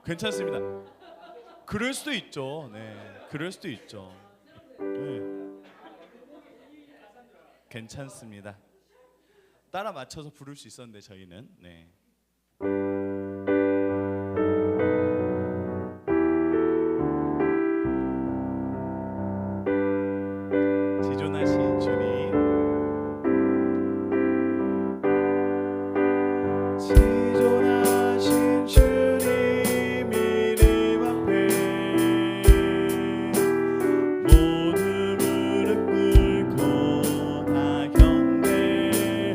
괜찮습니다. 그럴 수도 있죠. 네, 그럴 수도 있죠. 네, 괜찮습니다. 따라 맞춰서 부를 수 있었는데 저희는 네. 지존하신 주님, 지존하신 주님 이름 앞에 모두 무릎 꿇고 다 경배해.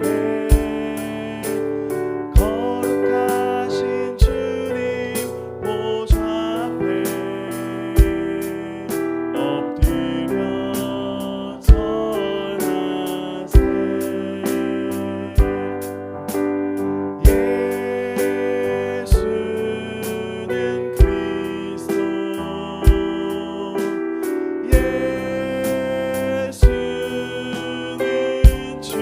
거룩하신 주님 보좌 앞에 엎드려 절하세. 예수는 그리스도, 예수는 주,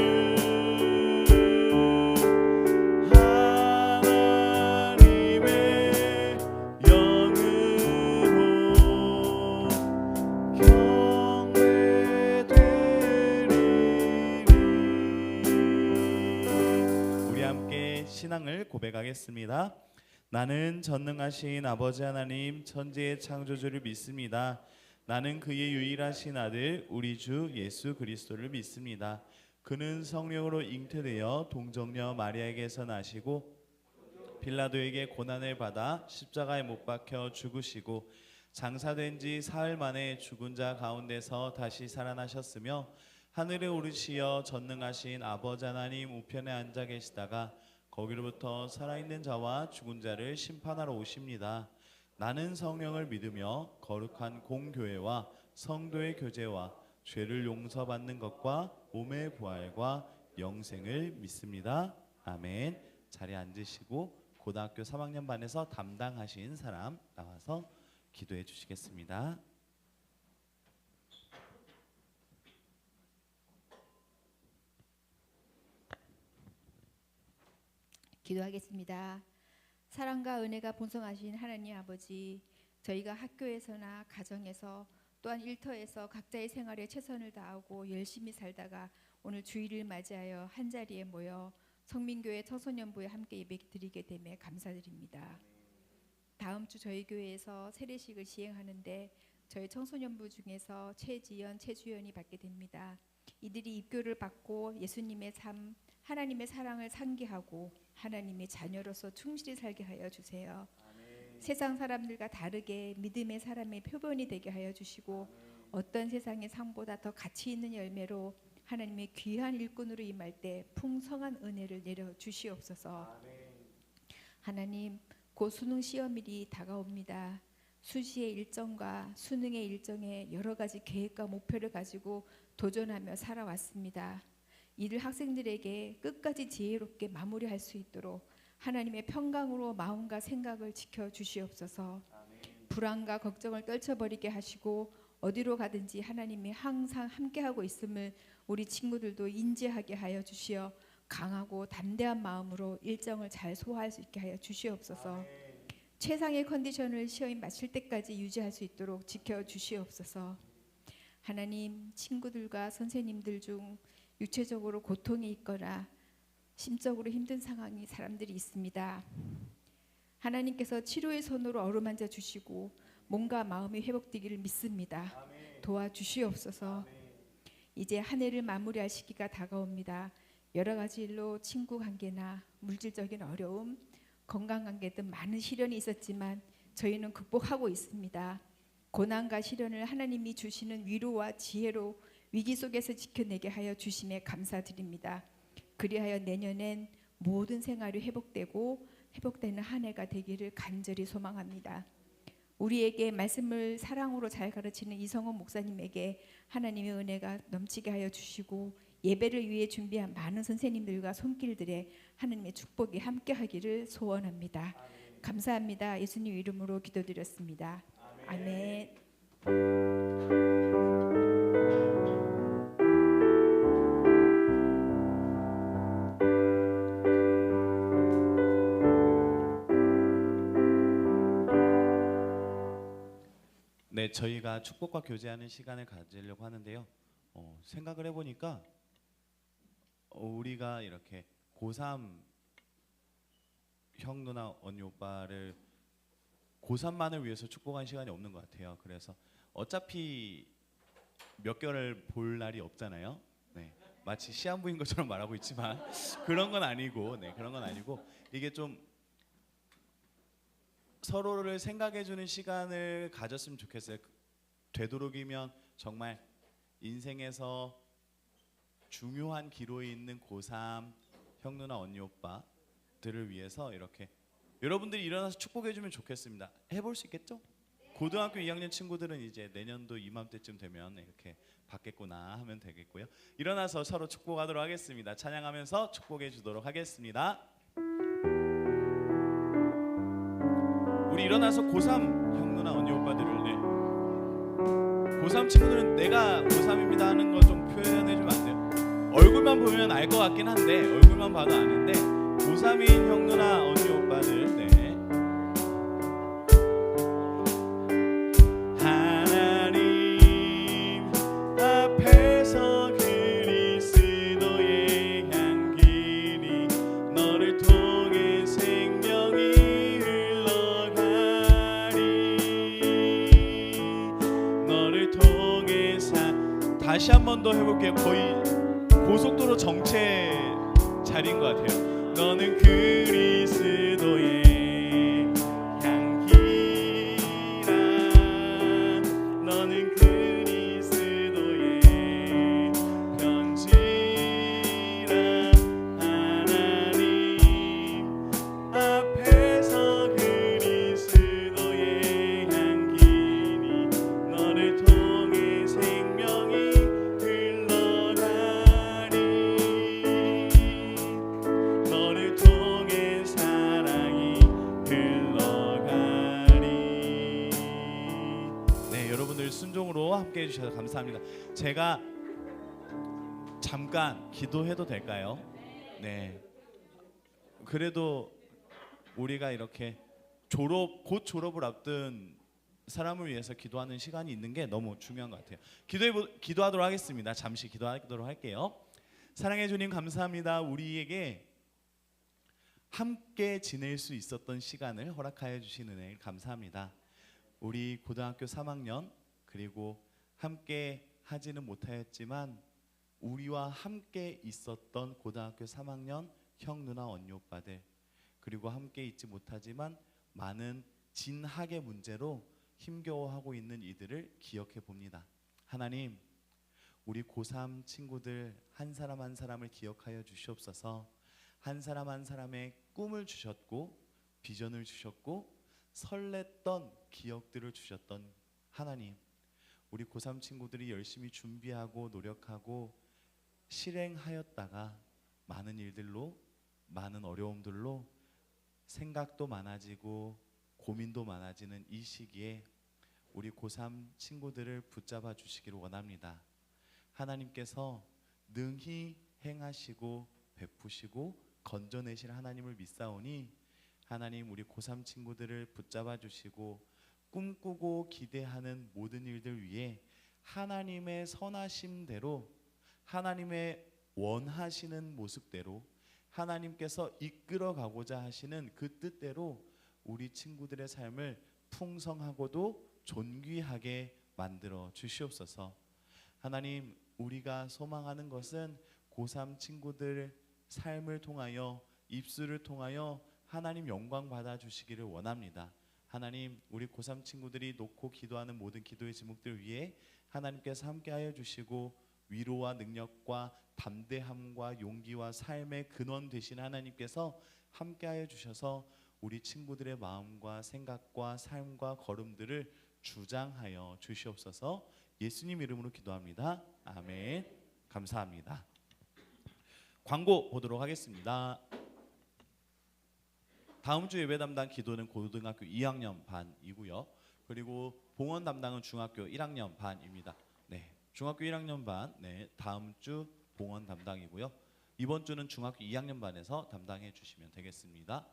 하나님의 영으로 경배되리니. 우리 함께 신앙을 고백하겠습니다. 나는 전능하신 아버지 하나님 천지의 창조주를 믿습니다. 나는 그의 유일하신 아들 우리 주 예수 그리스도를 믿습니다. 그는 성령으로 잉태되어 동정녀 마리아에게서 나시고 빌라도에게 고난을 받아 십자가에 못 박혀 죽으시고 장사된 지 사흘 만에 죽은 자 가운데서 다시 살아나셨으며 하늘에 오르시어 전능하신 아버지 하나님 우편에 앉아 계시다가 거기로부터 살아있는 자와 죽은 자를 심판하러 오십니다. 나는 성령을 믿으며 거룩한 공교회와 성도의 교제와 죄를 용서받는 것과 몸의 부활과 영생을 믿습니다. 아멘. 자리에 앉으시고 고등학교 3학년 반에서 담당하신 사람 나와서 기도해 주시겠습니다. 기도하겠습니다. 사랑과 은혜가 본성하신 하나님 아버지, 저희가 학교에서나 가정에서 또한 일터에서 각자의 생활에 최선을 다하고 열심히 살다가 오늘 주일을 맞이하여 한자리에 모여 성민교회 청소년부에 함께 예배드리게 됨에 감사드립니다. 다음 주 저희 교회에서 세례식을 시행하는데 저희 청소년부 중에서 최지연, 최주연이 받게 됩니다. 이들이 입교를 받고 예수님의 삶, 하나님의 사랑을 상기하고 하나님의 자녀로서 충실히 살게 하여 주세요. 아멘. 세상 사람들과 다르게 믿음의 사람의 표본이 되게 하여 주시고 아멘. 어떤 세상의 상보다 더 가치 있는 열매로 하나님의 귀한 일꾼으로 임할 때 풍성한 은혜를 내려 주시옵소서. 아멘. 하나님, 곧 수능 시험일이 다가옵니다. 수시의 일정과 수능의 일정에 여러 가지 계획과 목표를 가지고 도전하며 살아왔습니다. 이들 학생들에게 끝까지 지혜롭게 마무리할 수 있도록 하나님의 평강으로 마음과 생각을 지켜주시옵소서. 아멘. 불안과 걱정을 떨쳐버리게 하시고 어디로 가든지 하나님이 항상 함께하고 있음을 우리 친구들도 인지하게 하여 주시어 강하고 담대한 마음으로 일정을 잘 소화할 수 있게 하여 주시옵소서. 아멘. 최상의 컨디션을 시험이 마칠 때까지 유지할 수 있도록 지켜주시옵소서. 하나님, 친구들과 선생님들 중 육체적으로 고통이 있거나 심적으로 힘든 상황이 사람들이 있습니다. 하나님께서 치료의 손으로 어루만져 주시고 몸과 마음이 회복되기를 믿습니다. 아멘. 도와주시옵소서. 아멘. 이제 한 해를 마무리할 시기가 다가옵니다. 여러 가지 일로 친구 관계나 물질적인 어려움, 건강 관계 등 많은 시련이 있었지만 저희는 극복하고 있습니다. 고난과 시련을 하나님이 주시는 위로와 지혜로 위기 속에서 지켜내게 하여 주심에 감사드립니다. 그리하여 내년엔 모든 생활이 회복되는 한 해가 되기를 간절히 소망합니다. 우리에게 말씀을 사랑으로 잘 가르치는 이성원 목사님에게 하나님의 은혜가 넘치게 하여 주시고 예배를 위해 준비한 많은 선생님들과 손길들에 하나님의 축복이 함께하기를 소원합니다. 아멘. 감사합니다. 예수님 이름으로 기도드렸습니다. 아멘. 저희가 축복과 교제하는 시간을 가지려고 하는데요. 생각을 해보니까 우리가 이렇게 고3 형 누나 언니 오빠를 고3만을 위해서 축복한 시간이 없는 것 같아요. 그래서 어차피 몇 개월 볼 날이 없잖아요. 네, 마치 시한부인 것처럼 말하고 있지만 그런 건 아니고, 네, 그런 건 아니고 이게 좀 서로를 생각해주는 시간을 가졌으면 좋겠어요. 되도록이면 정말 인생에서 중요한 기로에 있는 고3 형 누나 언니 오빠들을 위해서 이렇게 여러분들이 일어나서 축복해주면 좋겠습니다. 해볼 수 있겠죠? 고등학교 2학년 친구들은 이제 내년도 이맘때쯤 되면 이렇게 받겠구나 하면 되겠고요. 일어나서 서로 축복하도록 하겠습니다. 찬양하면서 축복해 주도록 하겠습니다. 우리 일어나서 고3 형 누나 언니 오빠들을, 네, 고3 친구들은 내가 고3입니다 하는 거 좀 표현해주면 안 돼요? 얼굴만 보면 알 것 같긴 한데, 얼굴만 봐도 아는데 고3인 형 누나 언니 오빠들, 네, 하나님 앞에서 그리스도의 향기니 너를 통해 생명이 흘러가리. 너를 통해 다시 한 번 더 해볼게요. 거의 고속도로 정체 자리인 것 같아요. 너는 그리스도의 향기라. 너는 그리스도의 편지라. 하나님 앞에서 그리스도의 향기니 너를 통해 생명이 흘러가리. 너를 통해 사랑이 흘러가리. 네, 여러분들 순종으로 함께 해주셔서 감사합니다. 제가 잠깐 기도해도 될까요? 네. 그래도 우리가 이렇게 곧 졸업을 앞둔 사람을 위해서 기도하는 시간이 있는 게 너무 중요한 것 같아요. 기도하도록 하겠습니다. 잠시 기도하도록 할게요. 사랑해 주님 감사합니다. 우리에게 함께 지낼 수 있었던 시간을 허락하여 주신 은혜를 감사합니다. 우리 고등학교 3학년 그리고 함께 하지는 못하였지만 우리와 함께 있었던 고등학교 3학년 형 누나 언니 오빠들, 그리고 함께 있지 못하지만 많은 진학의 문제로 힘겨워하고 있는 이들을 기억해 봅니다. 하나님, 우리 고3 친구들 한 사람 한 사람을 기억하여 주시옵소서. 한 사람 한 사람의 꿈을 주셨고 비전을 주셨고 설렜던 기억들을 주셨던 하나님, 우리 고3 친구들이 열심히 준비하고 노력하고 실행하였다가 많은 일들로, 많은 어려움들로 생각도 많아지고 고민도 많아지는 이 시기에 우리 고3 친구들을 붙잡아 주시기를 원합니다. 하나님께서 능히 행하시고 베푸시고 건져내실 하나님을 믿사오니 하나님, 우리 고3 친구들을 붙잡아 주시고 꿈꾸고 기대하는 모든 일들 위해 하나님의 선하심대로, 하나님의 원하시는 모습대로, 하나님께서 이끌어 가고자 하시는 그 뜻대로 우리 친구들의 삶을 풍성하고도 존귀하게 만들어 주시옵소서. 하나님, 우리가 소망하는 것은 고3 친구들 삶을 통하여, 입술을 통하여 하나님 영광 받아 주시기를 원합니다. 하나님, 우리 고3 친구들이 놓고 기도하는 모든 기도의 제목들 위해 하나님께서 함께하여 주시고 위로와 능력과 담대함과 용기와 삶의 근원 되신 하나님께서 함께하여 주셔서 우리 친구들의 마음과 생각과 삶과 걸음들을 주장하여 주시옵소서. 예수님 이름으로 기도합니다. 아멘. 감사합니다. 광고 보도록 하겠습니다. 다음 주 예배 담당 기도는 고등학교 2학년 반이고요. 그리고 봉헌 담당은 중학교 1학년 반입니다. 네, 중학교 1학년 반, 네, 다음 주 봉헌 담당이고요. 이번 주는 중학교 2학년 반에서 담당해 주시면 되겠습니다.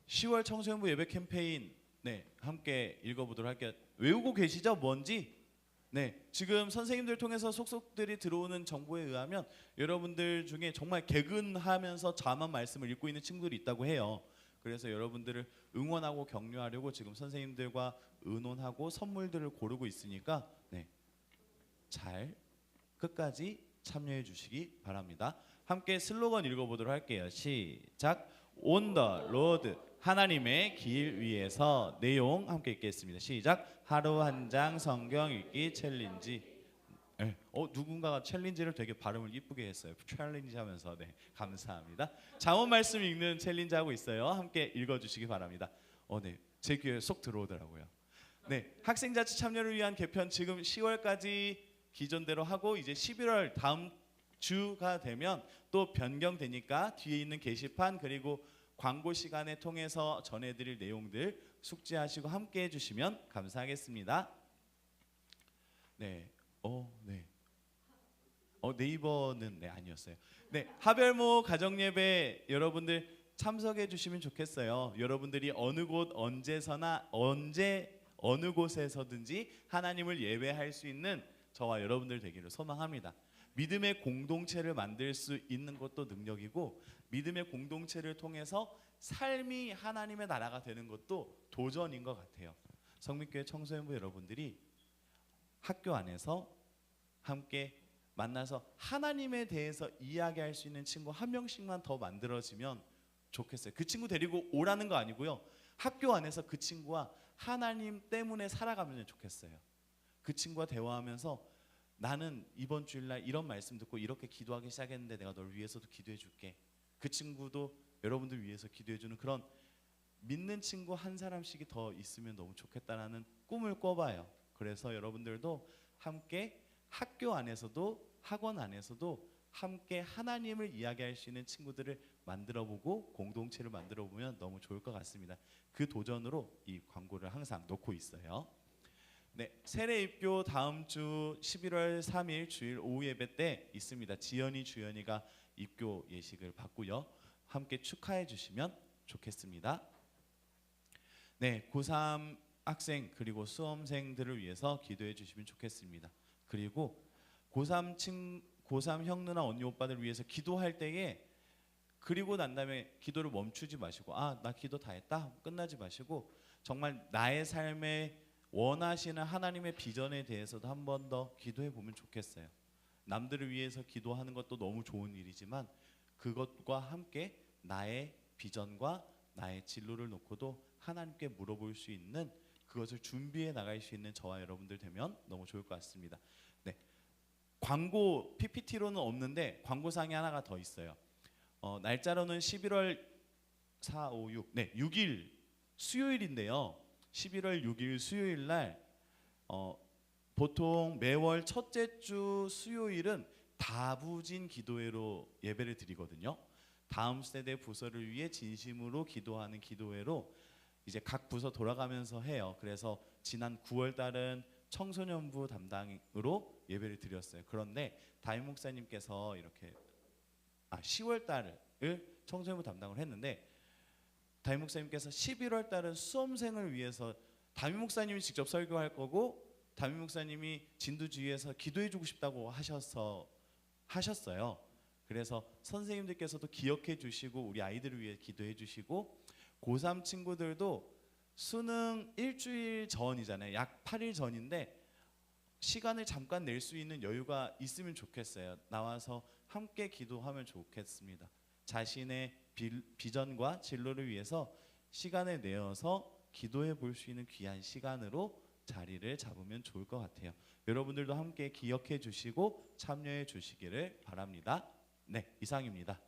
10월 청소년부 예배 캠페인 네, 함께 읽어보도록 할게요. 외우고 계시죠? 뭔지? 네, 지금 선생님들 통해서 속속들이 들어오는 정보에 의하면 여러분들 중에 정말 개근하면서 자만 말씀을 읽고 있는 친구들이 있다고 해요. 그래서 여러분들을 응원하고 격려하려고 지금 선생님들과 의논하고 선물들을 고르고 있으니까 네, 잘 끝까지 참여해 주시기 바랍니다. 함께 슬로건 읽어보도록 할게요. 시작. On the road. 하나님의 길 위에서. 내용 함께 읽겠습니다. 시작. 하루 한 장 성경 읽기 챌린지. 네. 누군가가 챌린지를 되게 발음을 이쁘게 했어요. 챌린지 하면서. 네, 감사합니다. 잠언 말씀 읽는 챌린지 하고 있어요. 함께 읽어주시기 바랍니다. 네, 제 귀에 쏙 들어오더라고요. 네, 학생자치 참여를 위한 개편 지금 10월까지 기존대로 하고 이제 11월 다음 주가 되면 또 변경되니까 뒤에 있는 게시판 그리고 광고 시간에 통해서 전해드릴 내용들 숙지하시고 함께 해주시면 감사하겠습니다. 네, 네. 네이버는 네 아니었어요. 네, 하별모 가정예배 여러분들 참석해 주시면 좋겠어요. 여러분들이 어느 곳 언제서나 언제 어느 곳에서든지 하나님을 예배할 수 있는 저와 여러분들 되기를 소망합니다. 믿음의 공동체를 만들 수 있는 것도 능력이고 믿음의 공동체를 통해서 삶이 하나님의 나라가 되는 것도 도전인 것 같아요. 성민교회 청소년부 여러분들이 학교 안에서 함께 만나서 하나님에 대해서 이야기할 수 있는 친구 한 명씩만 더 만들어지면 좋겠어요. 그 친구 데리고 오라는 거 아니고요. 학교 안에서 그 친구와 하나님 때문에 살아가면 좋겠어요. 그 친구와 대화하면서 나는 이번 주일날 이런 말씀 듣고 이렇게 기도하기 시작했는데 내가 널 위해서도 기도해 줄게. 그 친구도 여러분들 위해서 기도해 주는 그런 믿는 친구 한 사람씩이 더 있으면 너무 좋겠다라는 꿈을 꿔봐요. 그래서 여러분들도 함께 학교 안에서도 학원 안에서도 함께 하나님을 이야기할 수 있는 친구들을 만들어보고 공동체를 만들어보면 너무 좋을 것 같습니다. 그 도전으로 이 광고를 항상 놓고 있어요. 네, 세례 입교 다음 주 11월 3일 주일 오후 예배 때 있습니다. 지연이 주연이가 입교 예식을 받고요. 함께 축하해 주시면 좋겠습니다. 네, 고3 학생 그리고 수험생들을 위해서 기도해 주시면 좋겠습니다. 그리고 고3 형 누나 언니 오빠들 위해서 기도할 때에 그리고 난 다음에 기도를 멈추지 마시고 나 기도 다 했다 끝나지 마시고 정말 나의 삶에 원하시는 하나님의 비전에 대해서도 한 번 더 기도해 보면 좋겠어요. 남들을 위해서 기도하는 것도 너무 좋은 일이지만 그것과 함께 나의 비전과 나의 진로를 놓고도 하나님께 물어볼 수 있는 그것을 준비해 나갈 수 있는 저와 여러분들 되면 너무 좋을 것 같습니다. 네, 광고 PPT로는 없는데 광고사항이 하나가 더 있어요. 날짜로는 11월 4, 5, 6, 네, 6일 수요일인데요. 11월 6일 수요일 날 보통 매월 첫째 주 수요일은 다부진 기도회로 예배를 드리거든요. 다음 세대 부서를 위해 진심으로 기도하는 기도회로 이제 각 부서 돌아가면서 해요. 그래서 지난 9월 달은 청소년부 담당으로 예배를 드렸어요. 그런데 담임 목사님께서 이렇게 10월 달을 청소년부 담당을 했는데 담임 목사님께서 11월 달은 수험생을 위해서 담임 목사님이 직접 설교할 거고 담임 목사님이 진두지휘에서 기도해 주고 싶다고 하셨어요. 그래서 선생님들께서도 기억해 주시고 우리 아이들을 위해 기도해 주시고 고3 친구들도 수능 일주일 전이잖아요. 약 8일 전인데 시간을 잠깐 낼 수 있는 여유가 있으면 좋겠어요. 나와서 함께 기도하면 좋겠습니다. 자신의 비전과 진로를 위해서 시간을 내어서 기도해 볼 수 있는 귀한 시간으로 자리를 잡으면 좋을 것 같아요. 여러분들도 함께 기억해 주시고 참여해 주시기를 바랍니다. 네, 이상입니다.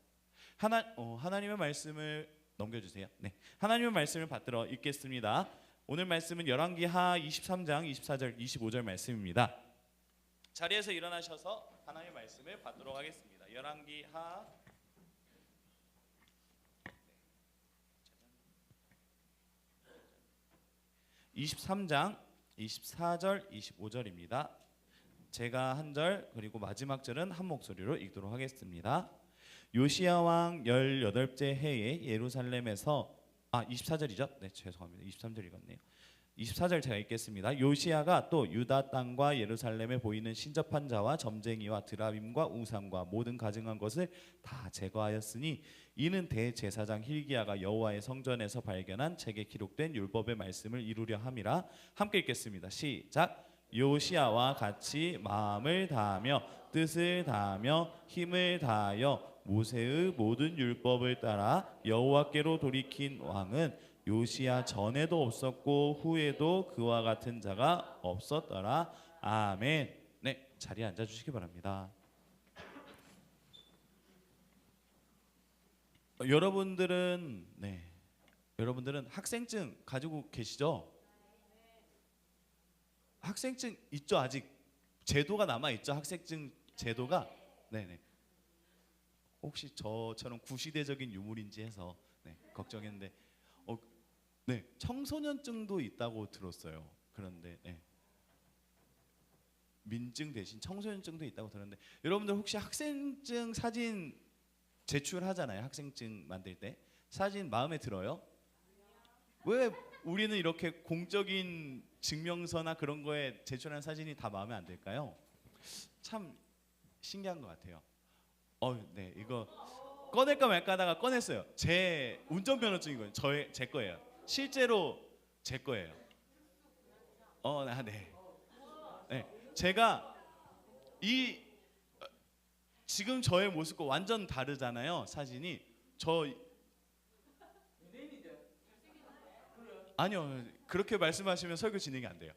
하나님의 말씀을 넘겨주세요. 네, 하나님의 말씀을 받들어 읽겠습니다. 오늘 말씀은 열왕기하 23장 24절 25절 말씀입니다. 자리에서 일어나셔서 하나님의 말씀을 받도록 하겠습니다. 열왕기하 23장 24절 25절입니다. 제가 한 절 그리고 마지막 절은 한 목소리로 읽도록 하겠습니다. 요시야 왕 18째 해에 예루살렘에서 24절이죠. 네, 죄송합니다. 23절 읽었네요. 24절 제가 읽겠습니다. 요시야가 또 유다 땅과 예루살렘에 보이는 신접한 자와 점쟁이와 드라빔과 우상과 모든 가증한 것을 다 제거하였으니 이는 대제사장 hil기야가 여호와의 성전에서 발견한 책에 기록된 율법의 말씀을 이루려 함이라. 함께 읽겠습니다. 시작. 요시야와 같이 마음을 다하며 뜻을 다하며 힘을 다하여 모세의 모든 율법을 따라 여호와께로 돌이킨 왕은 요시야 전에도 없었고 후에도 그와 같은 자가 없었더라. 아멘. 네, 자리에 앉아 주시기 바랍니다. 여러분들은 학생증 가지고 계시죠? 학생증 있죠? 아직 제도가 남아 있죠? 학생증 제도가. 네네. 혹시 저처럼 구시대적인 유물인지 해서 걱정했는데 네, 청소년증도 있다고 들었어요. 그런데 민증 대신 청소년증도 있다고 들었는데 여러분들 혹시 학생증 사진 제출하잖아요. 학생증 만들 때 사진 마음에 들어요? 왜 우리는 이렇게 공적인 증명서나 그런 거에 제출한 사진이 다 마음에 안 들까요? 참 신기한 것 같아요. 네, 이거 꺼낼까 말까 하다가 꺼냈어요. 제 운전면허증이거든요. 제 거예요. 실제로 제 거예요. 네. 제가 지금 저의 모습과 완전 다르잖아요. 사진이 아니요, 그렇게 말씀하시면 설교 진행이 안 돼요.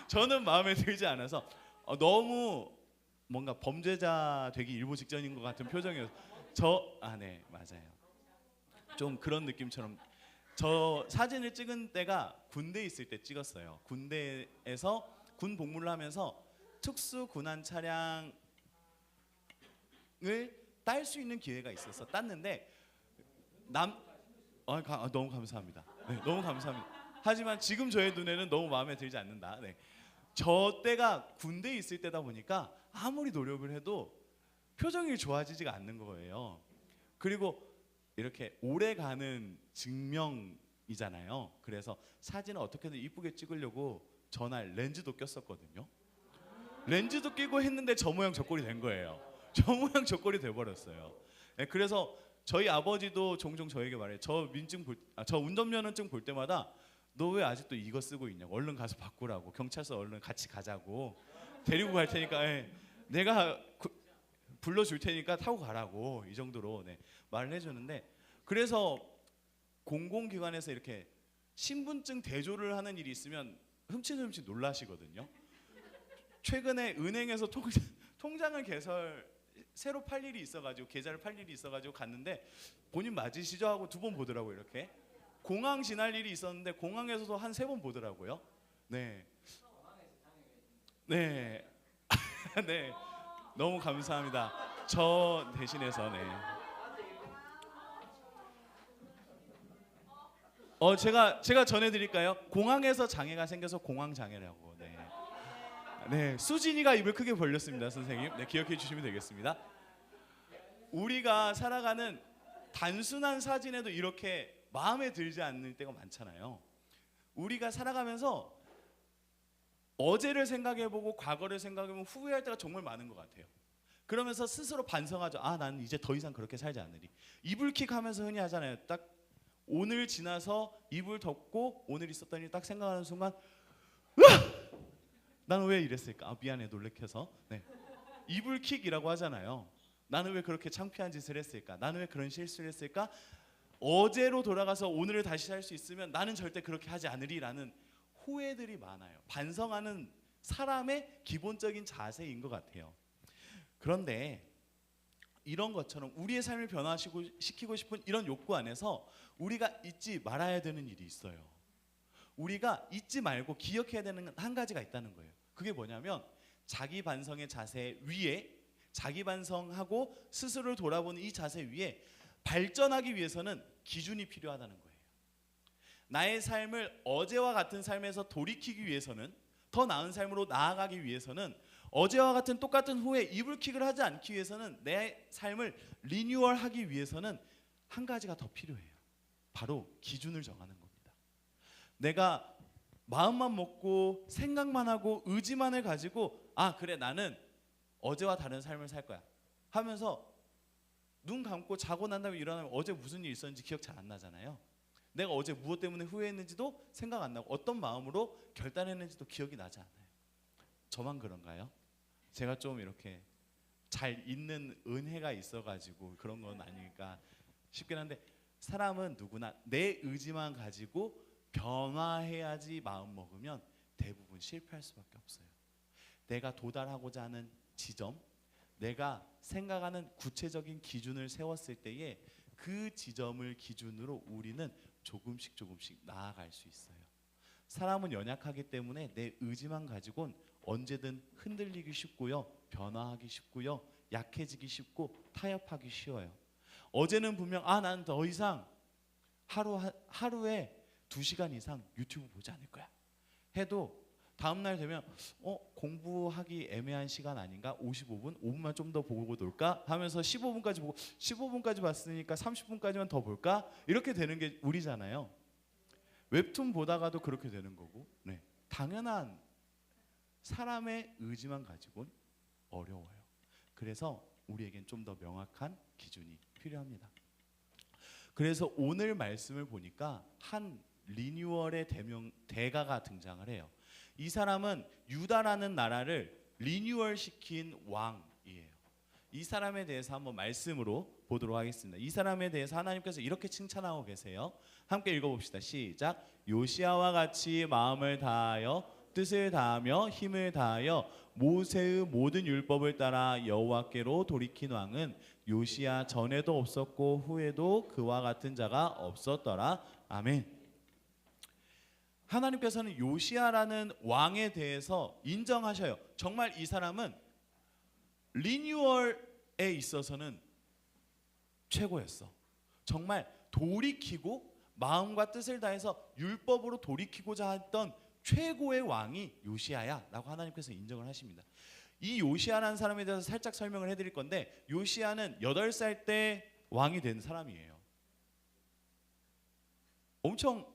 저는 마음에 들지 않아서 너무 뭔가 범죄자 되기 일보 직전인 것 같은 표정이어서 네, 맞아요. 좀 그런 느낌처럼. 저 사진을 찍은 때가 군대에 있을 때 찍었어요. 군대에서 군 복무를 하면서 특수 군안 차량을 딸 수 있는 기회가 있어서 땄는데 너무 감사합니다. 네, 너무 감사합니다. 하지만 지금 저의 눈에는 너무 마음에 들지 않는다. 네. 저 때가 군대에 있을 때다 보니까 아무리 노력을 해도 표정이 좋아지지가 않는 거예요. 그리고 이렇게 오래가는 증명이잖아요. 그래서 사진을 어떻게든 이쁘게 찍으려고 전날 렌즈도 꼈었거든요. 렌즈도 끼고 했는데 저 모양 저 꼴이 된 거예요. 저 모양 저 꼴이 돼버렸어요. 네, 그래서 저희 아버지도 종종 저에게 말해요. 저 운전면허증 볼 때마다 너 왜 아직도 이거 쓰고 있냐고. 얼른 가서 바꾸라고. 경찰서 얼른 같이 가자고. 데리고 갈 테니까 내가 불러줄 테니까 타고 가라고. 이 정도로 말을 해주는데, 그래서 공공기관에서 이렇게 신분증 대조를 하는 일이 있으면 흠칫흠칫 놀라시거든요. 최근에 은행에서 통장을 새로 팔 일이 있어가지고 계좌를 팔 일이 있어가지고 갔는데 본인 맞으시죠 하고 2번 보더라고요. 이렇게 공항 지날 일이 있었는데 공항에서도 한 3번 보더라고요. 네. 네. 네. 너무 감사합니다. 저 대신해서 제가 전해드릴까요? 공항에서 장애가 생겨서 공황 장애라고. 네, 수진이가 입을 크게 벌렸습니다, 선생님. 네, 기억해 주시면 되겠습니다. 우리가 살아가는 단순한 사진에도 이렇게 마음에 들지 않는 때가 많잖아요. 우리가 살아가면서 어제를 생각해보고 과거를 생각해보면 후회할 때가 정말 많은 것 같아요. 그러면서 스스로 반성하죠. 나는 이제 더 이상 그렇게 살지 않으리. 이불킥 하면서 흔히 하잖아요. 딱 오늘 지나서 이불 덮고 오늘 있었던 일 딱 생각하는 순간 나는 왜 이랬을까? 미안해, 놀래켜서. 네. 이불킥이라고 하잖아요. 나는 왜 그렇게 창피한 짓을 했을까? 나는 왜 그런 실수를 했을까? 어제로 돌아가서 오늘을 다시 살 수 있으면 나는 절대 그렇게 하지 않으리라는 후회들이 많아요. 반성하는 사람의 기본적인 자세인 것 같아요. 그런데 이런 것처럼 우리의 삶을 변화시키고 싶은 이런 욕구 안에서 우리가 잊지 말아야 되는 일이 있어요. 우리가 잊지 말고 기억해야 되는 한 가지가 있다는 거예요. 그게 뭐냐면 자기 반성의 자세 위에, 자기 반성하고 스스로를 돌아보는 이 자세 위에 발전하기 위해서는 기준이 필요하다는 거예요. 나의 삶을 어제와 같은 삶에서 돌이키기 위해서는, 더 나은 삶으로 나아가기 위해서는, 어제와 같은 똑같은 후에 이불킥을 하지 않기 위해서는, 내 삶을 리뉴얼하기 위해서는 한 가지가 더 필요해요. 바로 기준을 정하는 겁니다. 내가 마음만 먹고 생각만 하고 의지만을 가지고 아 그래 나는 어제와 다른 삶을 살 거야 하면서 눈 감고 자고 난 다음에 일어나면 어제 무슨 일 있었는지 기억 잘 안 나잖아요. 내가 어제 무엇 때문에 후회했는지도 생각 안 나고 어떤 마음으로 결단했는지도 기억이 나지 않아요. 저만 그런가요? 제가 좀 이렇게 잘 있는 은혜가 있어가지고 그런 건 아니니까 쉽긴 한데 사람은 누구나 내 의지만 가지고 변화해야지 마음 먹으면 대부분 실패할 수밖에 없어요. 내가 도달하고자 하는 지점, 내가 생각하는 구체적인 기준을 세웠을 때에 그 지점을 기준으로 우리는 조금씩 나아갈 수 있어요. 사람은 연약하기 때문에 내 의지만 가지고는 언제든 흔들리기 쉽고요, 변화하기 쉽고요, 약해지기 쉽고 타협하기 쉬워요. 어제는 분명 난 더 이상 하루에 2시간 이상 유튜브 보지 않을 거야 해도 다음 날 되면 공부하기 애매한 시간 아닌가? 55분? 5분만 좀 더 보고 놀까? 하면서 15분까지 보고 15분까지 봤으니까 30분까지만 더 볼까? 이렇게 되는 게 우리잖아요. 웹툰 보다가도 그렇게 되는 거고. 네. 당연한 사람의 의지만 가지고는 어려워요. 그래서 우리에겐 좀 더 명확한 기준이 필요합니다. 그래서 오늘 말씀을 보니까 한 리뉴얼의 대가가 등장을 해요. 이 사람은 유다라는 나라를 리뉴얼 시킨 왕이에요. 이 사람에 대해서 한번 말씀으로 보도록 하겠습니다. 이 사람에 대해서 하나님께서 이렇게 칭찬하고 계세요. 함께 읽어봅시다. 시작. 요시아와 같이 마음을 다하여 뜻을 다하며 힘을 다하여 모세의 모든 율법을 따라 여호와께로 돌이킨 왕은 요시아 전에도 없었고 후에도 그와 같은 자가 없었더라. 아멘. 하나님께서는 요시아라는 왕에 대해서 인정하셔요. 정말 이 사람은 리뉴얼에 있어서는 최고였어. 정말 돌이키고 마음과 뜻을 다해서 율법으로 돌이키고자 했던 최고의 왕이 요시아야 라고 하나님께서 인정을 하십니다. 이 요시아라는 사람에 대해서 살짝 설명을 해드릴 건데 요시아는 8살 때 왕이 된 사람이에요. 엄청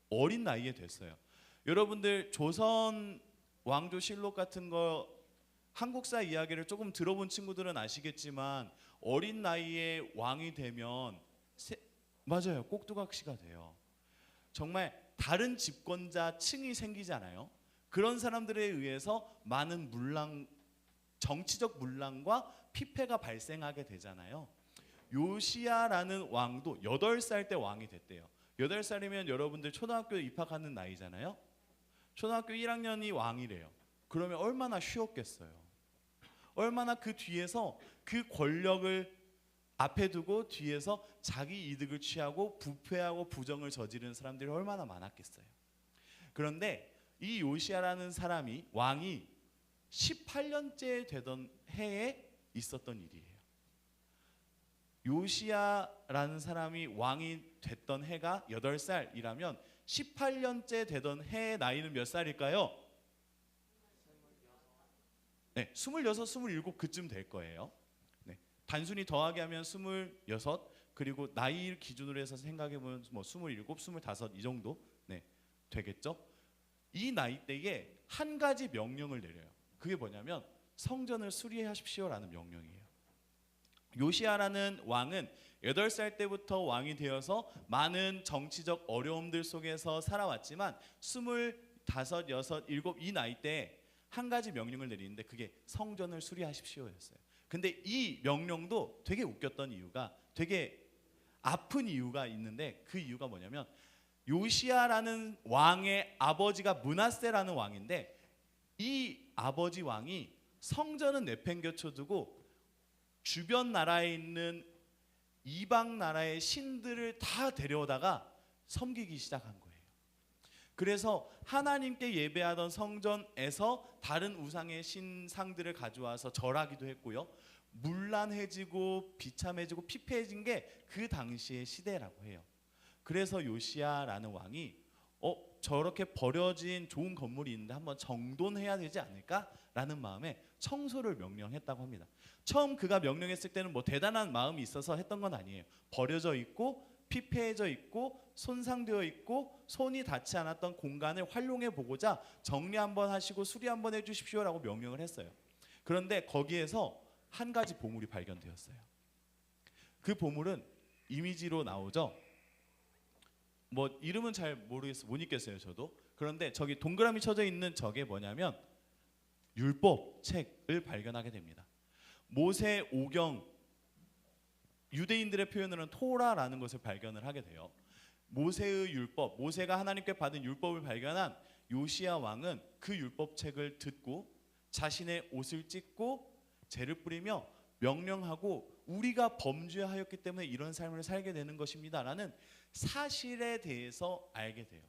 어린 나이에 됐어요. 여러분들 조선 왕조실록 같은 거 한국사 이야기를 조금 들어본 친구들은 아시겠지만 어린 나이에 왕이 되면 맞아요. 꼭두각시가 돼요. 정말 다른 집권자 층이 생기잖아요. 그런 사람들에 의해서 많은 정치적 문란과 피폐가 발생하게 되잖아요. 요시아라는 왕도 8살 때 왕이 됐대요. 8살이면 여러분들 초등학교 입학하는 나이잖아요. 초등학교 1학년이 왕이래요. 그러면 얼마나 쉬웠겠어요. 얼마나 그 뒤에서 그 권력을 앞에 두고 뒤에서 자기 이득을 취하고 부패하고 부정을 저지르는 사람들이 얼마나 많았겠어요. 그런데 이 요시아라는 사람이 왕이 18년째 되던 해에 있었던 일이에요. 요시아라는 사람이 왕이 됐던 해가 8살이라면 18년째 되던 해의 나이는 몇 살일까요? 네, 26, 27 그쯤 될 거예요. 네, 단순히 더하기 하면 26 그리고 나이 기준으로 해서 생각해 보면 27, 25 이 정도 되겠죠? 이 나이대에 한 가지 명령을 내려요. 그게 뭐냐면 성전을 수리하십시오라는 명령이에요. 요시아라는 왕은 8살 때부터 왕이 되어서 많은 정치적 어려움들 속에서 살아왔지만 25, 6, 7 이 나이대에 한 가지 명령을 내리는데 그게 성전을 수리하십시오였어요. 근데 이 명령도 되게 웃겼던 이유가 되게 아픈 이유가 있는데 그 이유가 뭐냐면 요시아라는 왕의 아버지가 므낫세라는 왕인데 이 아버지 왕이 성전은 내팽겨쳐두고 주변 나라에 있는 이방 나라의 신들을 다 데려다가 섬기기 시작한 거예요. 그래서 하나님께 예배하던 성전에서 다른 우상의 신상들을 가져와서 절하기도 했고요. 문란해지고 비참해지고 피폐해진 게 그 당시의 시대라고 해요. 그래서 요시아라는 왕이 저렇게 버려진 좋은 건물이 있는데 한번 정돈해야 되지 않을까라는 마음에 청소를 명령했다고 합니다. 처음 그가 명령했을 때는 대단한 마음이 있어서 했던 건 아니에요. 버려져 있고 피폐해져 있고 손상되어 있고 손이 닿지 않았던 공간을 활용해 보고자 정리 한번 하시고 수리 한번 해주십시오라고 명령을 했어요. 그런데 거기에서 한 가지 보물이 발견되었어요. 그 보물은 이미지로 나오죠. 뭐 이름은 잘 모르겠어요. 못 읽겠어요 저도. 그런데 저기 동그라미 쳐져 있는 저게 뭐냐면 율법 책을 발견하게 됩니다. 모세 오경, 유대인들의 표현으로는 토라라는 것을 발견을 하게 돼요. 모세의 율법, 모세가 하나님께 받은 율법을 발견한 요시야 왕은 그 율법 책을 듣고 자신의 옷을 찢고 재를 뿌리며 명령하고 우리가 범죄하였기 때문에 이런 삶을 살게 되는 것입니다라는 사실에 대해서 알게 돼요.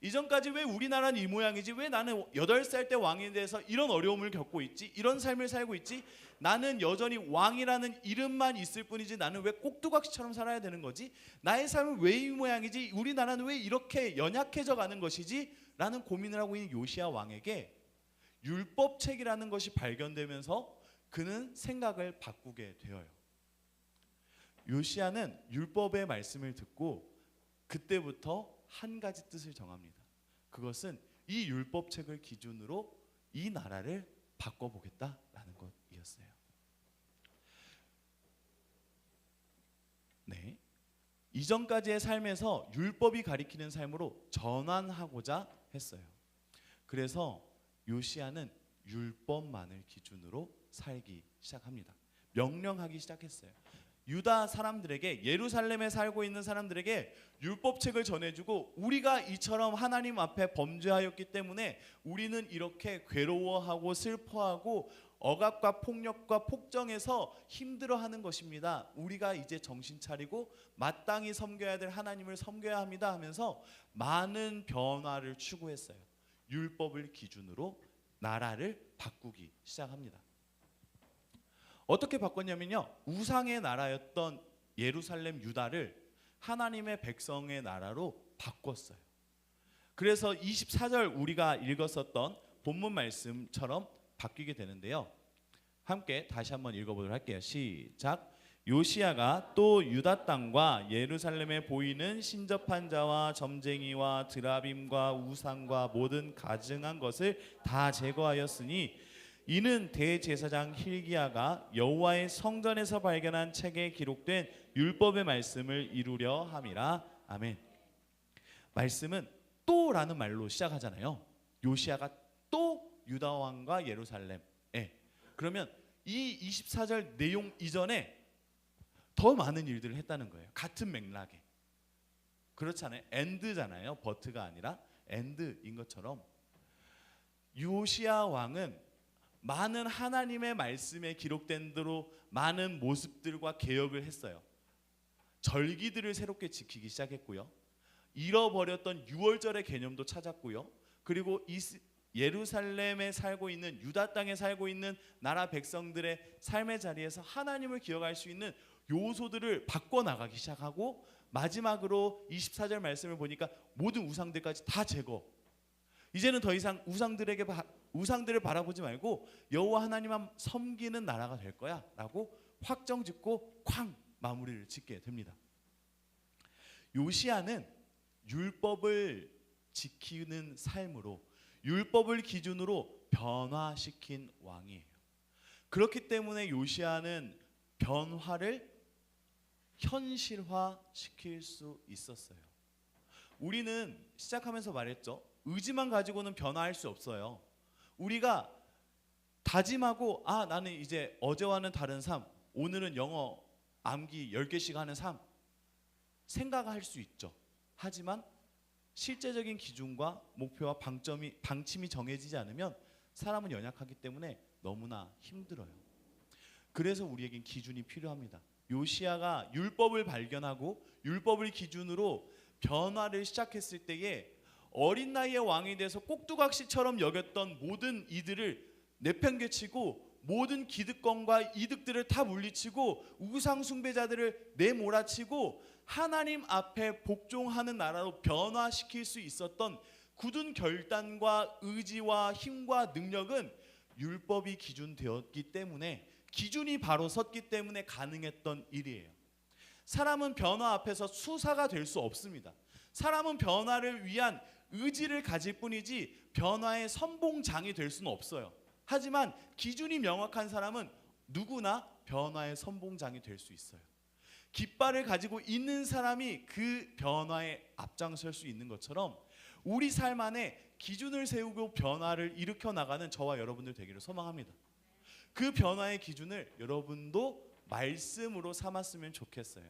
이전까지 왜 우리나라는 이 모양이지? 왜 나는 8살 때 왕에 대해서 이런 어려움을 겪고 있지? 이런 삶을 살고 있지? 나는 여전히 왕이라는 이름만 있을 뿐이지 나는 왜 꼭두각시처럼 살아야 되는 거지? 나의 삶은 왜 이 모양이지? 우리나라는 왜 이렇게 연약해져 가는 것이지? 라는 고민을 하고 있는 요시야 왕에게 율법책이라는 것이 발견되면서 그는 생각을 바꾸게 되어요. 요시야는 율법의 말씀을 듣고 그때부터 한 가지 뜻을 정합니다. 그것은 이 율법책을 기준으로 이 나라를 바꿔보겠다라는 것이었어요. 네, 이전까지의 삶에서 율법이 가리키는 삶으로 전환하고자 했어요. 그래서 요시야는 율법만을 기준으로 살기 시작합니다. 명령하기 시작했어요. 유다 사람들에게, 예루살렘에 살고 있는 사람들에게 율법책을 전해주고 우리가 이처럼 하나님 앞에 범죄하였기 때문에 우리는 이렇게 괴로워하고 슬퍼하고 억압과 폭력과 폭정에서 힘들어하는 것입니다. 우리가 이제 정신 차리고 마땅히 섬겨야 될 하나님을 섬겨야 합니다 하면서 많은 변화를 추구했어요. 율법을 기준으로 나라를 바꾸기 시작합니다. 어떻게 바꿨냐면요, 우상의 나라였던 예루살렘 유다를 하나님의 백성의 나라로 바꿨어요. 그래서 24절 우리가 읽었었던 본문 말씀처럼 바뀌게 되는데요, 함께 다시 한번 읽어보도록 할게요. 시작. 요시야가 또 유다 땅과 예루살렘에 보이는 신접한 자와 점쟁이와 드라빔과 우상과 모든 가증한 것을 다 제거하였으니 이는 대제사장 힐기야가 여호와의 성전에서 발견한 책에 기록된 율법의 말씀을 이루려 함이라. 아멘. 말씀은 또라는 말로 시작하잖아요. 요시야가 또 유다 왕과 예루살렘에. 그러면 이 24절 내용 이전에 더 많은 일들을 했다는 거예요. 같은 맥락에. 그렇잖아요. 엔드잖아요. 버트가 아니라 엔드인 것처럼 요시야 왕은 많은 하나님의 말씀에 기록된 대로 많은 모습들과 개혁을 했어요. 절기들을 새롭게 지키기 시작했고요. 잃어버렸던 유월절의 개념도 찾았고요. 그리고 예루살렘에 살고 있는, 유다 땅에 살고 있는 나라 백성들의 삶의 자리에서 하나님을 기억할 수 있는 요소들을 바꿔나가기 시작하고, 마지막으로 24절 말씀을 보니까 모든 우상들까지 다 제거. 이제는 더 이상 우상들을 바라보지 말고 여호와 하나님만 섬기는 나라가 될 거야 라고 확정짓고 쾅 마무리를 짓게 됩니다. 요시야는 율법을 지키는 삶으로, 율법을 기준으로 변화시킨 왕이에요. 그렇기 때문에 요시야는 변화를 현실화시킬 수 있었어요. 우리는 시작하면서 말했죠. 의지만 가지고는 변화할 수 없어요. 우리가 다짐하고 나는 이제 어제와는 다른 삶, 오늘은 영어 암기 10개씩 하는 삶 생각할 수 있죠. 하지만 실제적인 기준과 목표와 방침이 정해지지 않으면 사람은 연약하기 때문에 너무나 힘들어요. 그래서 우리에겐 기준이 필요합니다. 요시야가 율법을 발견하고 율법을 기준으로 변화를 시작했을 때에 어린 나이에 왕이 돼서 꼭두각시처럼 여겼던 모든 이들을 내팽개치고 모든 기득권과 이득들을 다 물리치고 우상 숭배자들을 내몰아치고 하나님 앞에 복종하는 나라로 변화시킬 수 있었던 굳은 결단과 의지와 힘과 능력은 율법이 기준되었기 때문에, 기준이 바로 섰기 때문에 가능했던 일이에요. 사람은 변화 앞에서 수사가 될 수 없습니다. 사람은 변화를 위한 의지를 가질 뿐이지 변화의 선봉장이 될 수는 없어요. 하지만 기준이 명확한 사람은 누구나 변화의 선봉장이 될 수 있어요. 깃발을 가지고 있는 사람이 그 변화에 앞장설 수 있는 것처럼 우리 삶 안에 기준을 세우고 변화를 일으켜 나가는 저와 여러분들 되기를 소망합니다. 그 변화의 기준을 여러분도 말씀으로 삼았으면 좋겠어요.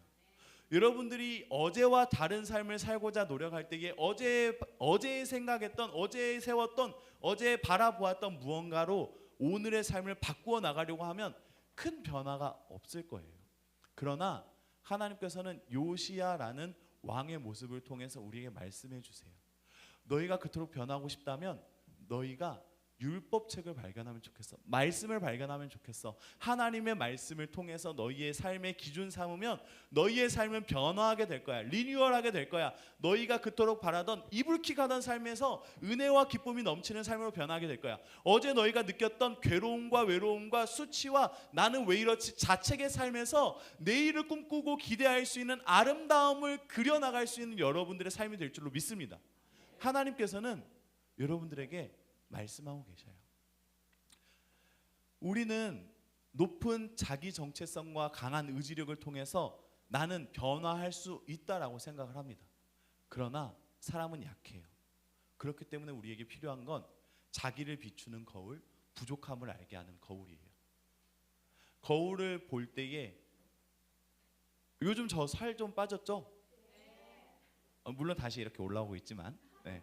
여러분들이 어제와 다른 삶을 살고자 노력할 때에 어제 생각했던, 어제 세웠던, 어제 바라보았던 무언가로 오늘의 삶을 바꾸어 나가려고 하면 큰 변화가 없을 거예요. 그러나 하나님께서는 요시야라는 왕의 모습을 통해서 우리에게 말씀해 주세요. 너희가 그토록 변하고 싶다면 너희가 율법책을 발견하면 좋겠어. 말씀을 발견하면 좋겠어. 하나님의 말씀을 통해서 너희의 삶의 기준 삼으면 너희의 삶은 변화하게 될 거야. 리뉴얼하게 될 거야. 너희가 그토록 바라던 이불킥 하던 삶에서 은혜와 기쁨이 넘치는 삶으로 변하게 될 거야. 어제 너희가 느꼈던 괴로움과 외로움과 수치와 나는 왜 이렇지 자책의 삶에서 내일을 꿈꾸고 기대할 수 있는 아름다움을 그려나갈 수 있는 여러분들의 삶이 될 줄로 믿습니다. 하나님께서는 여러분들에게 말씀하고 계셔요. 우리는 높은 자기 정체성과 강한 의지력을 통해서 나는 변화할 수 있다라고 생각을 합니다. 그러나 사람은 약해요. 그렇기 때문에 우리에게 필요한 건 자기를 비추는 거울, 부족함을 알게 하는 거울이에요. 거울을 볼 때에 요즘 저 살 좀 빠졌죠? 물론 다시 이렇게 올라오고 있지만 네.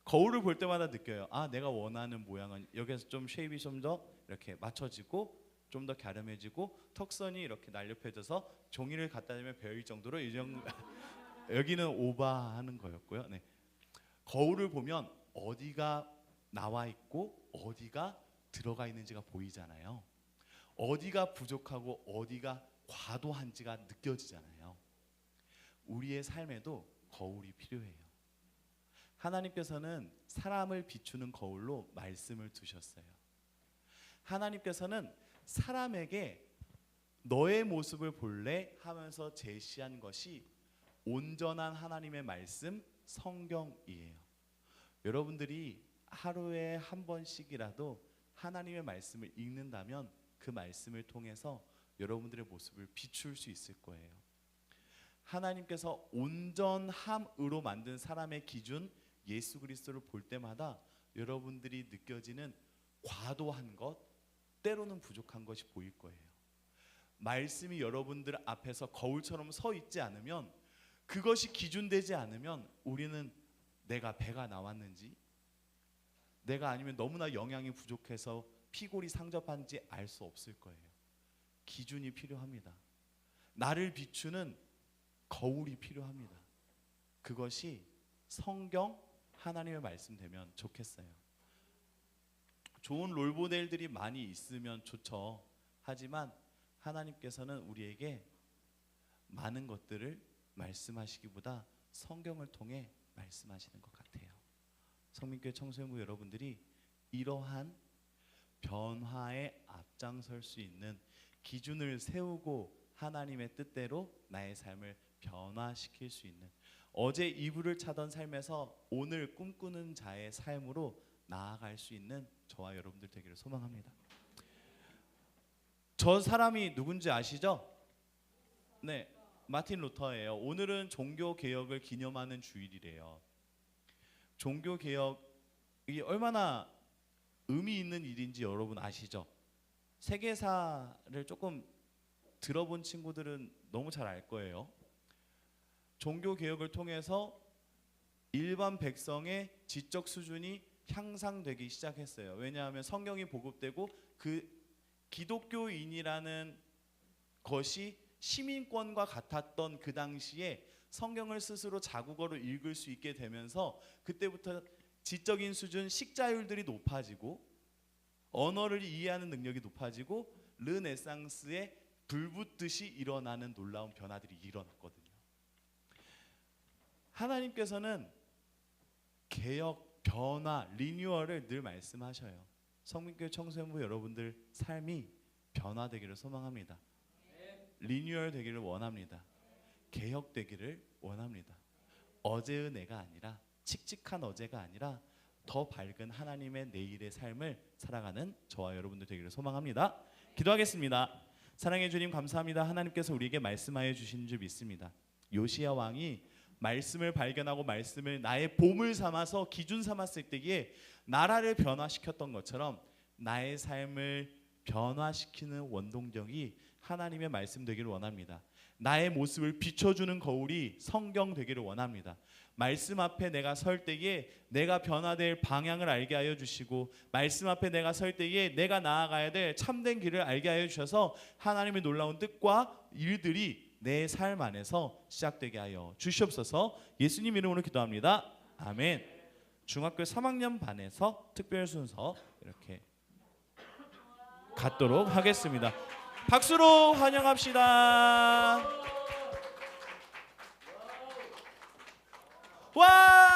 거울을 볼 때마다 느껴요. 아, 내가 원하는 모양은 여기서 좀 쉐입이 좀 더 이렇게 맞춰지고 좀 더 갸름해지고 턱선이 이렇게 날렵해져서 종이를 갖다 대면 베일 정도로 여기는 오버하는 거였고요. 네. 거울을 보면 어디가 나와 있고 어디가 들어가 있는지가 보이잖아요. 어디가 부족하고 어디가 과도한지가 느껴지잖아요. 우리의 삶에도 거울이 필요해요. 하나님께서는 사람을 비추는 거울로 말씀을 두셨어요. 하나님께서는 사람에게 너의 모습을 볼래 하면서 제시한 것이 온전한 하나님의 말씀 성경이에요. 여러분들이 하루에 한 번씩이라도 하나님의 말씀을 읽는다면 그 말씀을 통해서 여러분들의 모습을 비출 수 있을 거예요. 하나님께서 온전함으로 만든 사람의 기준 예수 그리스도를 볼 때마다 여러분들이 느껴지는 과도한 것, 때로는 부족한 것이 보일 거예요. 말씀이 여러분들 앞에서 거울처럼 서 있지 않으면, 그것이 기준되지 않으면 우리는 내가 배가 나왔는지, 내가 아니면 너무나 영양이 부족해서 피골이 상접한지 알 수 없을 거예요. 기준이 필요합니다. 나를 비추는 거울이 필요합니다. 그것이 성경, 하나님의 말씀 되면 좋겠어요. 좋은 롤모델들이 많이 있으면 좋죠. 하지만 하나님께서는 우리에게 많은 것들을 말씀하시기보다 성경을 통해 말씀하시는 것 같아요. 성민교회 청소년부 여러분들이 이러한 변화에 앞장설 수 있는 기준을 세우고 하나님의 뜻대로 나의 삶을 변화시킬 수 있는, 어제 이불을 차던 삶에서 오늘 꿈꾸는 자의 삶으로 나아갈 수 있는 저와 여러분들 되기를 소망합니다. 저 사람이 누군지 아시죠? 네, 마틴 루터예요. 오늘은 종교 개혁을 기념하는 주일이래요. 종교 개혁이 얼마나 의미 있는 일인지 여러분 아시죠? 세계사를 조금 들어본 친구들은 너무 잘 알 거예요. 종교 개혁을 통해서 일반 백성의 지적 수준이 향상되기 시작했어요. 왜냐하면 성경이 보급되고 그 기독교인이라는 것이 시민권과 같았던 그 당시에 성경을 스스로 자국어로 읽을 수 있게 되면서 그때부터 지적인 수준, 식자율들이 높아지고 언어를 이해하는 능력이 높아지고 르네상스에 불붙듯이 일어나는 놀라운 변화들이 일어났거든요. 하나님께서는 개혁, 변화, 리뉴얼을 늘 말씀하셔요. 성민교회 청소년부 여러분들 삶이 변화되기를 소망합니다. 리뉴얼 되기를 원합니다. 개혁되기를 원합니다. 어제의 내가 아니라, 칙칙한 어제가 아니라 더 밝은 하나님의 내일의 삶을 살아가는 저와 여러분들 되기를 소망합니다. 기도하겠습니다. 사랑해 주님 감사합니다. 하나님께서 우리에게 말씀하여 주신 줄 믿습니다. 요시야 왕이 말씀을 발견하고 말씀을 나의 보물 삼아서 기준 삼았을 때에 나라를 변화시켰던 것처럼 나의 삶을 변화시키는 원동력이 하나님의 말씀 되기를 원합니다. 나의 모습을 비춰주는 거울이 성경 되기를 원합니다. 말씀 앞에 내가 설 때에 내가 변화될 방향을 알게 하여 주시고, 말씀 앞에 내가 설 때에 내가 나아가야 될 참된 길을 알게 하여 주셔서 하나님의 놀라운 뜻과 일들이 내 삶 안에서 시작되게 하여 주시옵소서. 예수님 이름으로 기도합니다. 아멘. 중학교 3학년 반에서 특별 순서 이렇게 갖도록 하겠습니다. 박수로 환영합시다. 와!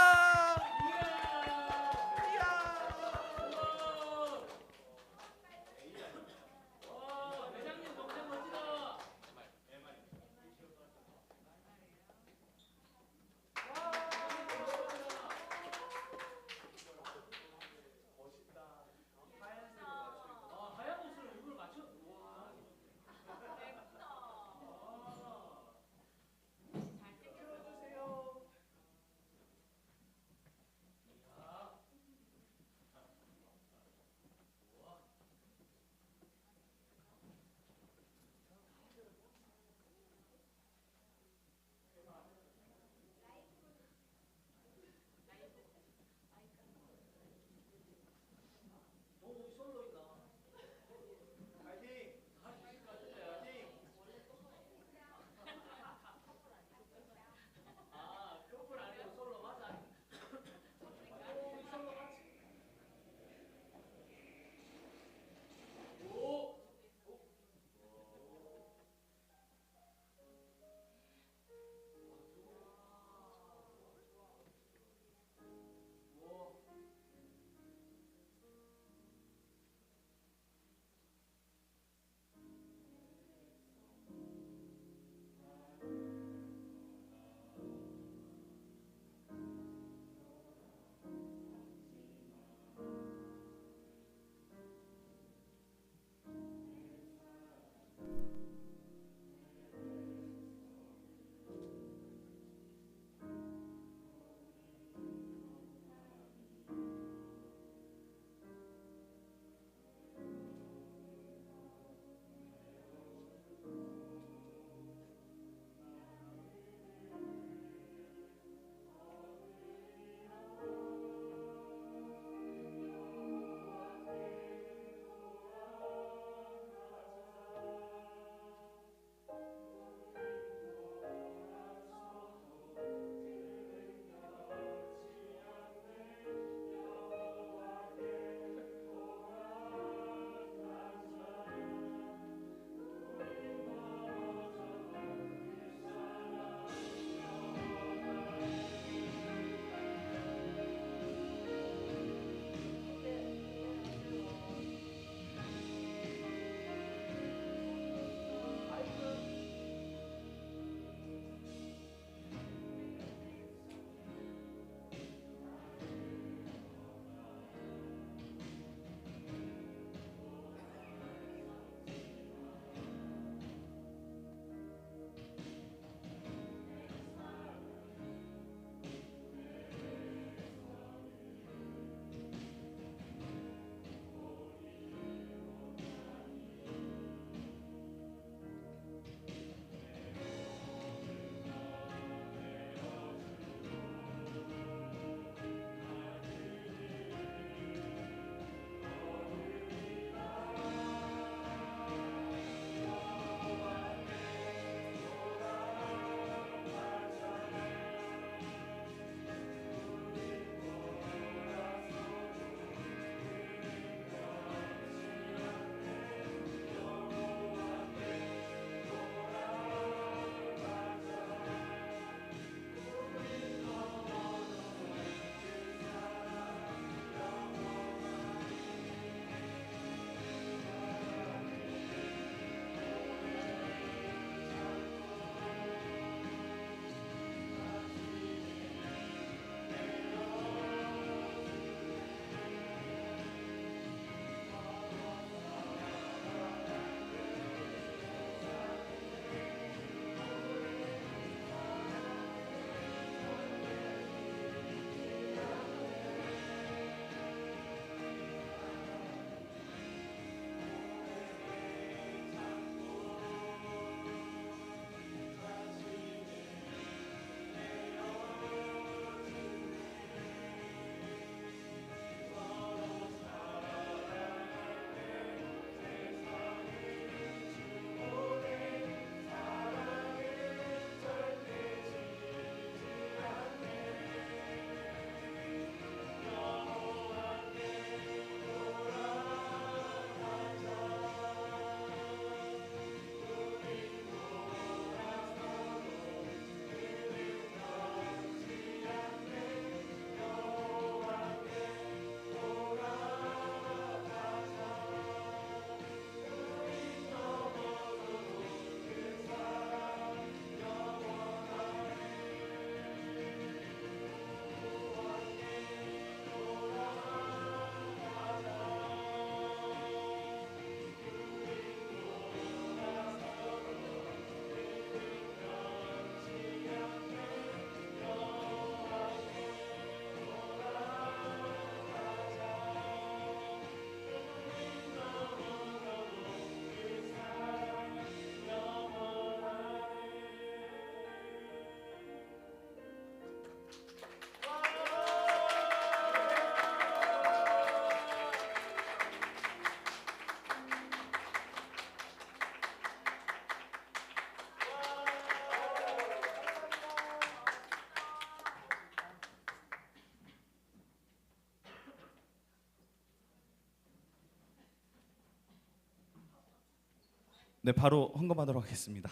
네, 바로 헌금하도록 하겠습니다.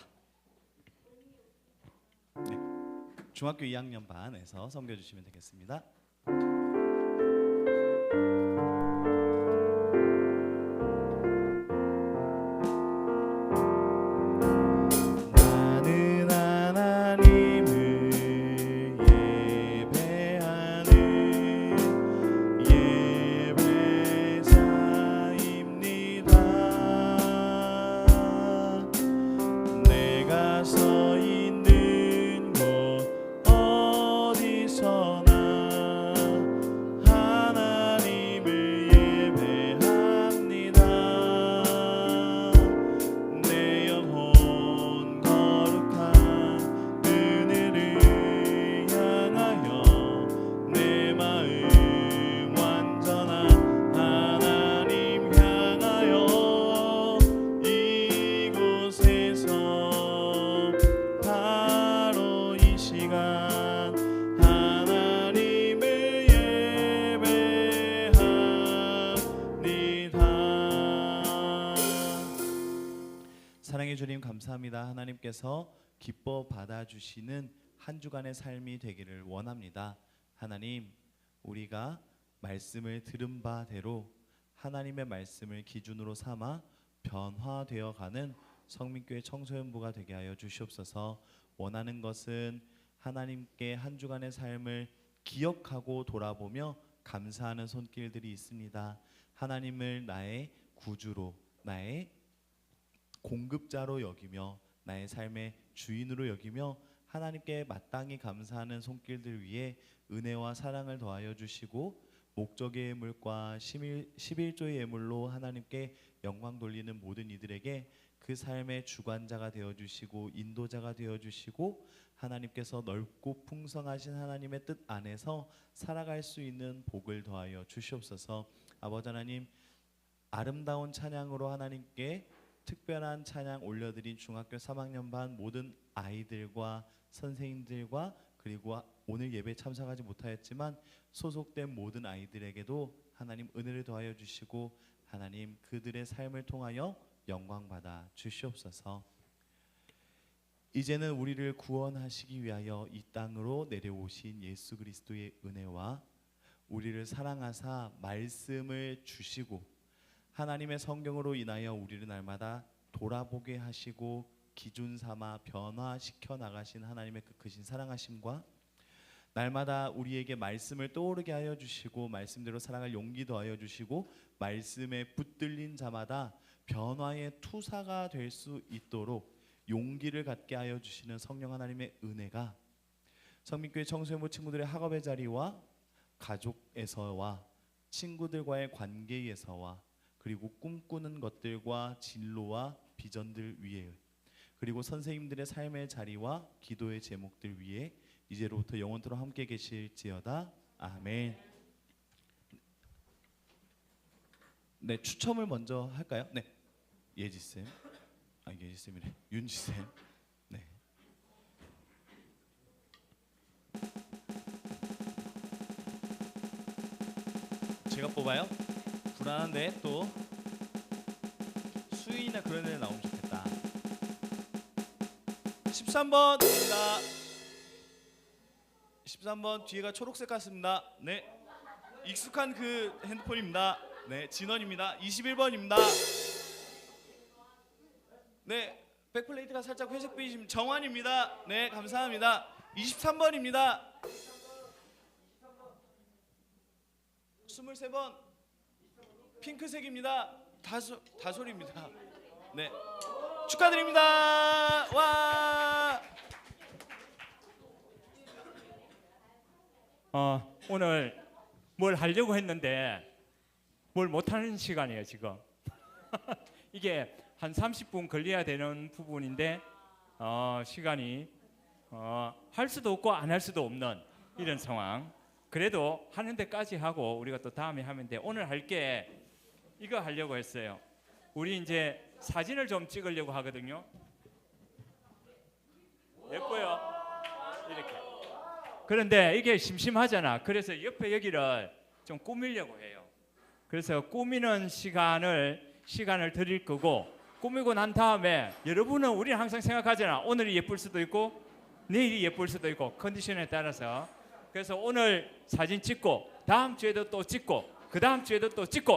네, 중학교 2학년 반에서 섬겨주시면 되겠습니다. 나는 하나님을 예배하는 예배자입니다. 내가 서 있는 곳 어디서나 하나님을 예배합니다. 내 영혼 거룩한 그늘을 향하여 내 마음 완전한 하나님 향하여 이곳에서 바로 이 시간 하나님을 예배합니다. 사랑해 주님 감사합니다. 하나님께서 기뻐 받아주시는 한 주간의 삶이 되기를 원합니다. 하나님, 우리가 말씀을 들은 바대로 하나님의 말씀을 기준으로 삼아 변화되어가는 성민교회 청소년부가 되게 하여 주시옵소서. 원하는 것은 하나님께 한 주간의 삶을 기억하고 돌아보며 감사하는 손길들이 있습니다. 하나님을 나의 구주로, 나의 공급자로 여기며 나의 삶의 주인으로 여기며 하나님께 마땅히 감사하는 손길들 위에 은혜와 사랑을 더하여 주시고 목적의 예물과 11조의 예물로 하나님께 영광 돌리는 모든 이들에게 그 삶의 주관자가 되어주시고 인도자가 되어주시고 하나님께서 넓고 풍성하신 하나님의 뜻 안에서 살아갈 수 있는 복을 더하여 주시옵소서. 아버지 하나님, 아름다운 찬양으로 하나님께 특별한 찬양 올려드린 중학교 3학년 반 모든 아이들과 선생님들과 그리고 오늘 예배 참석하지 못하였지만 소속된 모든 아이들에게도 하나님 은혜를 더하여 주시고 하나님 그들의 삶을 통하여 영광 받아 주시옵소서. 이제는 우리를 구원하시기 위하여 이 땅으로 내려오신 예수 그리스도의 은혜와 우리를 사랑하사 말씀을 주시고 하나님의 성경으로 인하여 우리를 날마다 돌아보게 하시고 기준 삼아 변화시켜 나가신 하나님의 그 크신 사랑하심과 날마다 우리에게 말씀을 떠오르게 하여 주시고 말씀대로 살아갈 용기 더하여 주시고 말씀에 붙들린 자마다 변화의 투사가 될 수 있도록 용기를 갖게 하여 주시는 성령 하나님의 은혜가 성민교회 청소년부 친구들의 학업의 자리와 가족에서와 친구들과의 관계에서와 그리고 꿈꾸는 것들과 진로와 비전들 위에 그리고 선생님들의 삶의 자리와 기도의 제목들 위에 이제로부터 영원토록 함께 계실지어다. 아멘. 네, 추첨을 먼저 할까요? 네, 예지쌤, 예지쌤이래, 윤지쌤. 네. 제가 뽑아요? 불안한데 또 수위나 그런 데 나오면 좋겠다. 13번입니다. 13번 뒤에가 초록색 같습니다. 네, 익숙한 그 핸드폰입니다. 네, 진원입니다. 21번입니다. 네, 백플레이트가 살짝 회색 빛이신 정환입니다. 네, 감사합니다. 23번입니다. 23번 핑크색입니다. 다솔입니다. 네, 축하드립니다. 와. 오늘 뭘 하려고 했는데 뭘 못하는 시간이에요 지금. 이게 한 30분 걸려야 되는 부분인데 시간이 할 수도 없고 안 할 수도 없는 이런 상황. 그래도 하는 데까지 하고 우리가 또 다음에 하면 돼. 오늘 할 게 이거 하려고 했어요. 우리 이제 사진을 좀 찍으려고 하거든요. 예뻐요. 이렇게. 그런데 이게 심심하잖아. 그래서 옆에 여기를 좀 꾸미려고 해요. 그래서 꾸미는 시간을 드릴 거고 꾸미고 난 다음에 여러분은 우리는 항상 생각하잖아. 오늘이 예쁠 수도 있고 내일이 예쁠 수도 있고 컨디션에 따라서. 그래서 오늘 사진 찍고 다음 주에도 또 찍고 그 다음 주에도 또 찍고